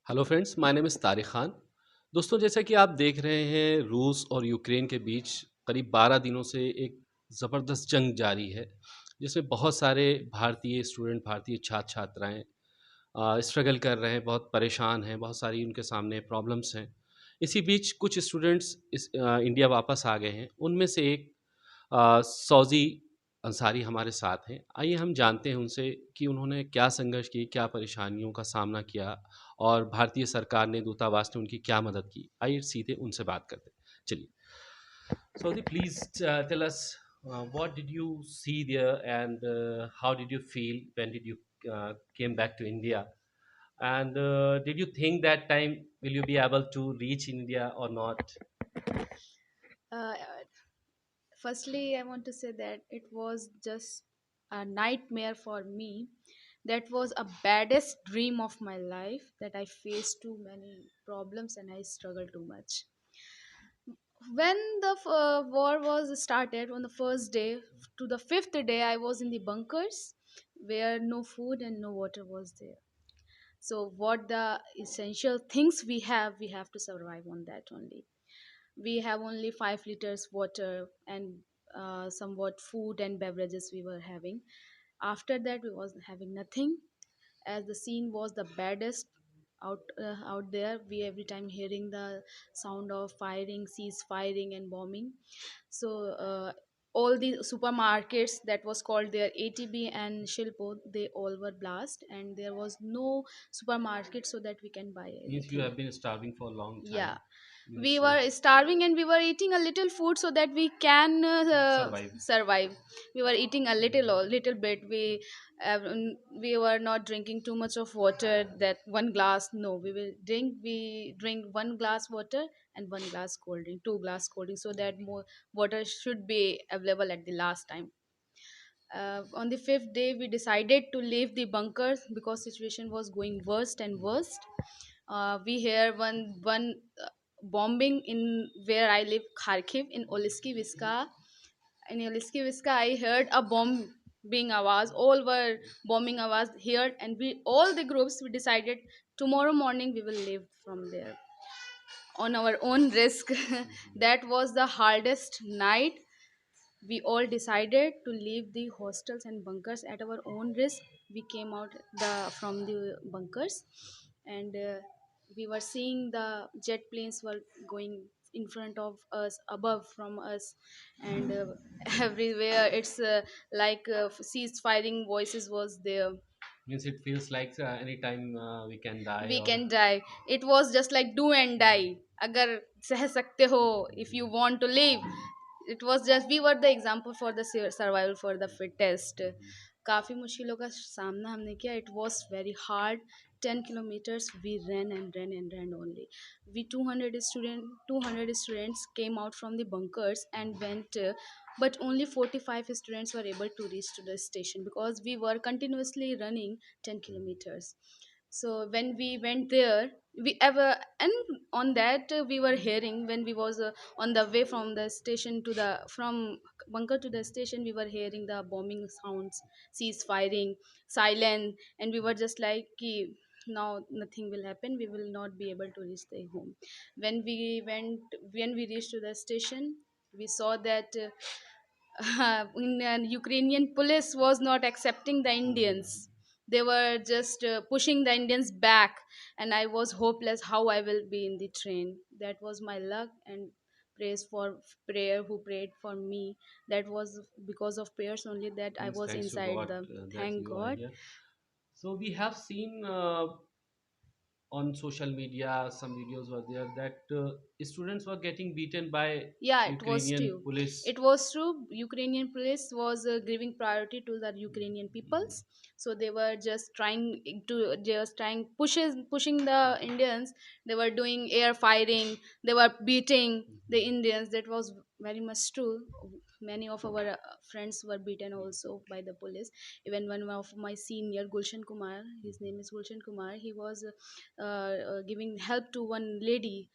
Hello friends, my name is Tariq Khan. दोस्तों, जैसा कि आप देख रहे हैं, रूस और यूक्रेन के बीच करीब 12 दिनों से एक ज़बरदस्त जंग जारी है, जिसमें बहुत सारे भारतीय स्टूडेंट, भारतीय छात्र-छात्राएँ स्ट्रगल कर रहे हैं, बहुत परेशान हैं, बहुत सारी उनके सामने प्रॉब्लम्स हैं। इसी बीच कुछ स्टूडेंट्स इंडिया वापस आ गए हैं। उनमें से एक सौज़ी अंसारी हमारे साथ हैं। आइए हम जानते हैं उनसे कि उन्होंने क्या संघर्ष की, क्या परेशानियों का सामना किया और भारतीय सरकार ने, दूतावास ने उनकी क्या मदद की। आइए सीधे उनसे बात करते हैं। चलिए, सौदी please tell us what did you see there and how did you feel when did you came back to India? And did you think that time will you be able to reach India or not? Uh, Firstly, I want to say that it was just a nightmare for me. That was a baddest dream of my life that I faced too many problems and I struggled too much. When the war was started on the first day to the fifth day, I was in the bunkers where no food and no water was there. So, what the essential things we have to survive on that only. We have only 5 liters water and somewhat food and beverages we were having. After that we was having nothing, as the scene was the baddest out there. We every time hearing the sound of firing, cease firing and bombing. So all the supermarkets that was called their ATB and Shilpo, they all were blast and there was no supermarket so that we can buy Means you anything. have been starving for a long Yeah, time. we Means were starving and we were eating a little food so that we can survive. survive. We were eating a little bit. We were not drinking too much of water, that one glass. No, we drink one glass water and one glass cold drink, two glass cold drink, so that more water should be available at the last time. On the fifth day we decided to leave the bunkers because situation was going worst and worst. We hear one bombing in where I live, Kharkiv, in Oliski Viska. In Oliski Viska, I heard a bomb being awaz. All were bombing awaz here, and we all the groups we decided tomorrow morning we will leave from there on our own risk. That was the hardest night. We all decided to leave the hostels and bunkers at our own risk. We came out from the bunkers, and we were seeing the jet planes were going in front of us, above from us, and everywhere it's like cease firing voices was there. Means it feels like anytime we can die We or can die. It was just like do and die. Agar seh sakte ho, if you want to live. It was just we were the example for the survival for the fittest. काफ़ी मुश्किलों का सामना हमने किया. It was very hard. 10 kilometers we ran and ran and ran only. We 200 students came out from the bunkers and went, but only 45 students were able to reach to the station because we were continuously running 10 kilometers. So when we went there, we ever and on that we were hearing when we was on the way from the station to the from bunker to the station, we were hearing the bombing sounds, cease firing, silent, and we were just like "Ki, now nothing will happen, we will not be able to reach the home." When we reached to the station, we saw that Ukrainian police was not accepting the Indians. They were just pushing the Indians back, and I was hopeless how I will be in the train. That was my luck, and praise for prayer who prayed for me. That was because of prayers only that I means was thanks to inside God the. that Thank you are God. here. So we have seen on social media some videos were there that students were getting beaten by Yeah, it was Ukrainian true. police. It was true. Ukrainian police was giving priority to the Ukrainian peoples, so they were just trying pushing the Indians. They were doing air firing. They were beating the Indians. That was very much true. Many of our friends were beaten also by the police. Even one of my senior, Gulshan Kumar, his name is Gulshan Kumar. He was giving help to one lady,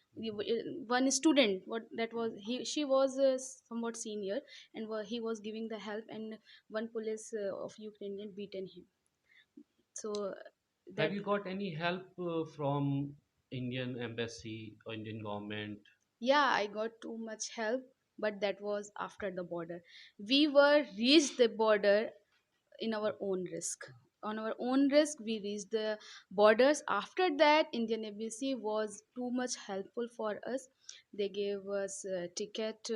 one student. What that was, she was somewhat senior, and he was giving the help, and one police of Ukrainian beaten him. So Have That you got any help from Indian embassy or Indian government? Yeah, I got too much help, but that was after the border. We were reached the border in our own risk. On our own risk, we reached the borders. After that, Indian embassy was too much helpful for us. They gave us ticket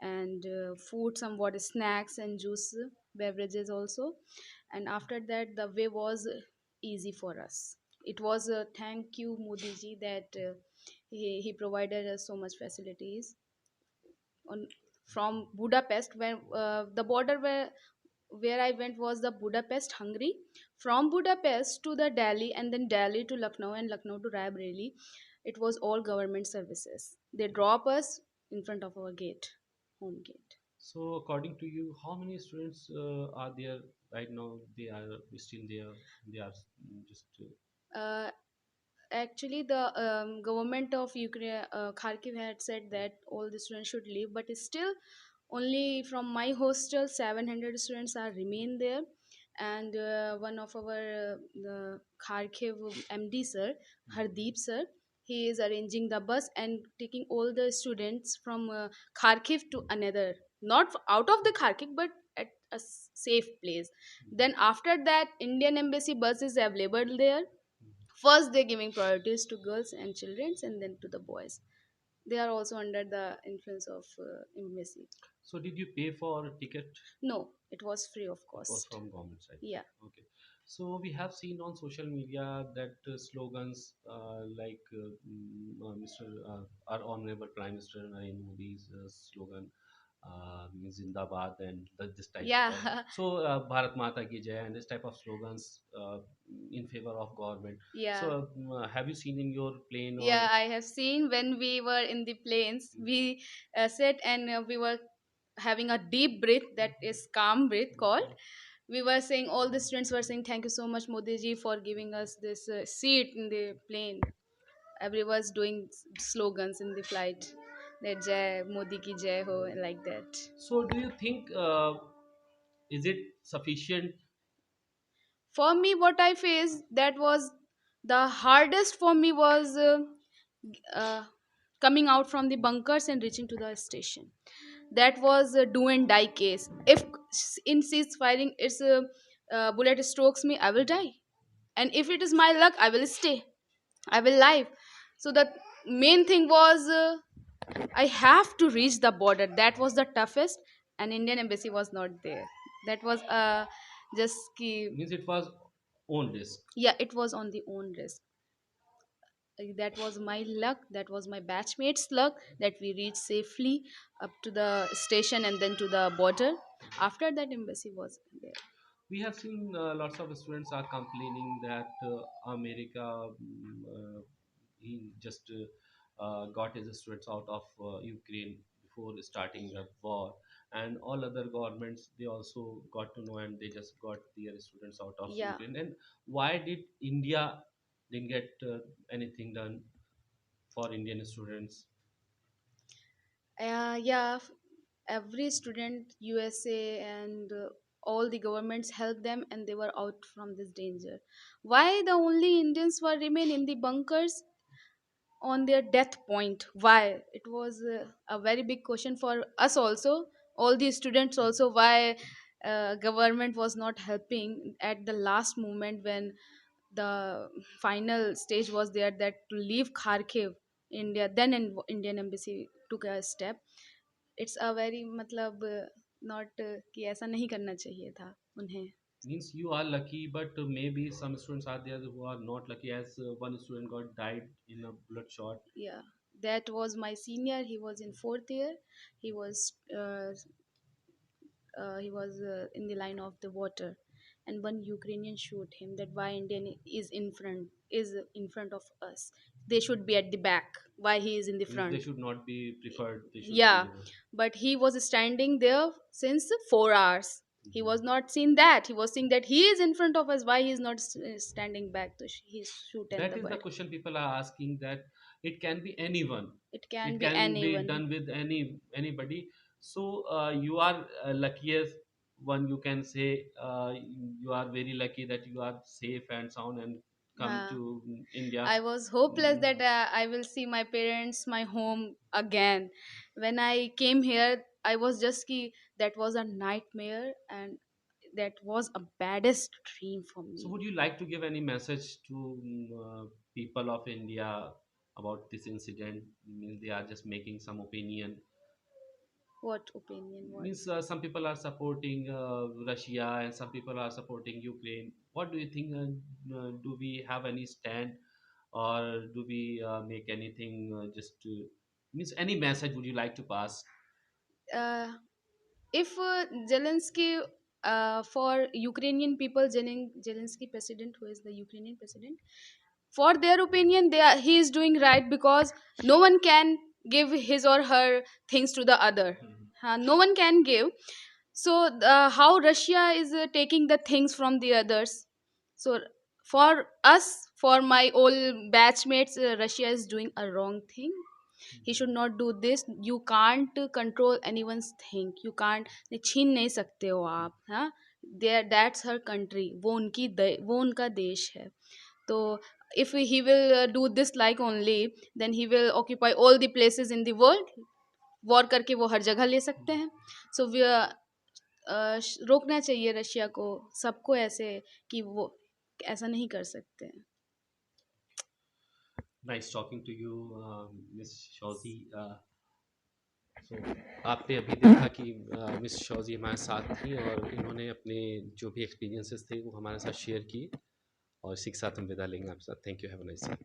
and food, somewhat snacks and juice, beverages also. And after that, the way was easy for us. It was a thank you Modi ji that he provided us so much facilities on from Budapest, when the border where I went was the Budapest, Hungary. From Budapest to the Delhi, and then Delhi to Lucknow, and Lucknow to Raebareli, it was all government services. They drop us in front of our gate, home gate. So, according to you, how many students are there right now? They are still there. They are just. Uh, Actually, the government of Ukraine, Kharkiv, had said that all the students should leave, but still, only from my hostel, 700 students are remain there, and one of our the Kharkiv MD sir, Hardeep sir, he is arranging the bus and taking all the students from Kharkiv to another, not out of the Kharkiv, but at a safe place. Then after that, Indian embassy bus is available there. First, they're giving priorities to girls and children, and then to the boys. They are also under the influence of embassy. So, did you pay for a ticket? No, it was free of It was cost. from government side. Yeah, Okay. So we have seen on social media that slogans like Mr. Our Honorable Prime Minister Narendra Modi's slogan Zindabad and this type of yeah, Bharat Mata ki Jai and this type of slogans in favor of government. yeah. So have you seen in your plane Yeah, or I have seen when we were in the planes, we sat and we were having a deep breath, that is calm breath called. We were saying, all the students were saying, thank you so much, Modi ji, for giving us this seat in the plane. Everyone's doing slogans in the flight, that Jai Modi ki Jai ho, like that. so do you think is it sufficient? For me, what I faced, that was the hardest for me was uh, coming out from the bunkers and reaching to the station. That was a do and die case. If in cease-firing it's a bullet strokes me, I will die, and if it is my luck, I will stay, I will live. So the main thing was I have to reach the border. That was the toughest, and Indian embassy was not there. That was just Means it was own risk. yeah, it was on the own risk. That was my luck. That was my batchmates' luck that we reached safely up to the station and then to the border. After that, embassy was there. We have seen lots of students are complaining that America he just got his students out of Ukraine before starting the war, and all other governments they also got to know and they just got their students out of Yeah, Ukraine. And why did India didn't get anything done for Indian students? yeah. Every student, USA and all the governments helped them, and they were out from this danger. Why the only Indians were remain in the bunkers on their death point? Why? It was a very big question for us also, all the students also. Why government was not helping at the last moment when the final stage was there, that to leave Kharkiv, India, then Indian embassy took a step. It's a very मतलब not कि ऐसा नहीं करना चाहिए था उन्हें. Means you are lucky, but maybe some students are there who are not lucky, as one student got died in a bullet shot. Yeah, that was my senior. He was in fourth year. He was in the line of the water, and one Ukrainian shoot him. That why Indian is in front of us. They should be at the back. Why he is in the Means they front? should not be preferred, they should Yeah, be but he was standing there since 4 hours. He was not seeing that. He was seeing that he is in front of us. Why he is not standing back to he shoot at that the is the bird? question people are asking, that it can be anyone, It can it be can be anyone. done with anybody. So you are luckiest one, you can say you are very lucky that you are safe and sound and come uh, to India? I was hopeless Mm, that I will see my parents, my home again. When I came here, I was just ki that was a nightmare, and that was a baddest dream for So, me. would you like to give any message to people of India about this incident? Means they are just making some opinion. What opinion? What? Means some people are supporting Russia and some people are supporting Ukraine. What do you think? Do we have any stand, or do we make anything just to means any message would you like to pass? Uh, if Zelensky, for Ukrainian people, Zelensky president, who is the Ukrainian president, for their opinion, he is doing right, because no one can give his or her things to the other. Mhm. No one can give. So how Russia is taking the things from the others. So for us, for my old batchmates, Russia is doing a wrong thing. He should not do this. You can't control anyone's thing. You can't, छीन नहीं सकते हो आप, हाँ. There, that's her country. वो उनका देश है. तो if he will do this like only, then he will occupy all the places in the world. War करके वो हर जगह ले सकते हैं. सो रोकना चाहिए रशिया को, सबको, ऐसे कि वो ऐसा नहीं कर सकते हैं. Nice talking to you, Miss Shauzi. सो आपने अभी देखा कि मिस शौजी हमारे साथ थी और इन्होंने अपने जो भी एक्सपीरियंसेस थे वो हमारे साथ शेयर किए, और इसी के साथ हम विदा लेंगे आपके साथ. Thank you, have a nice day.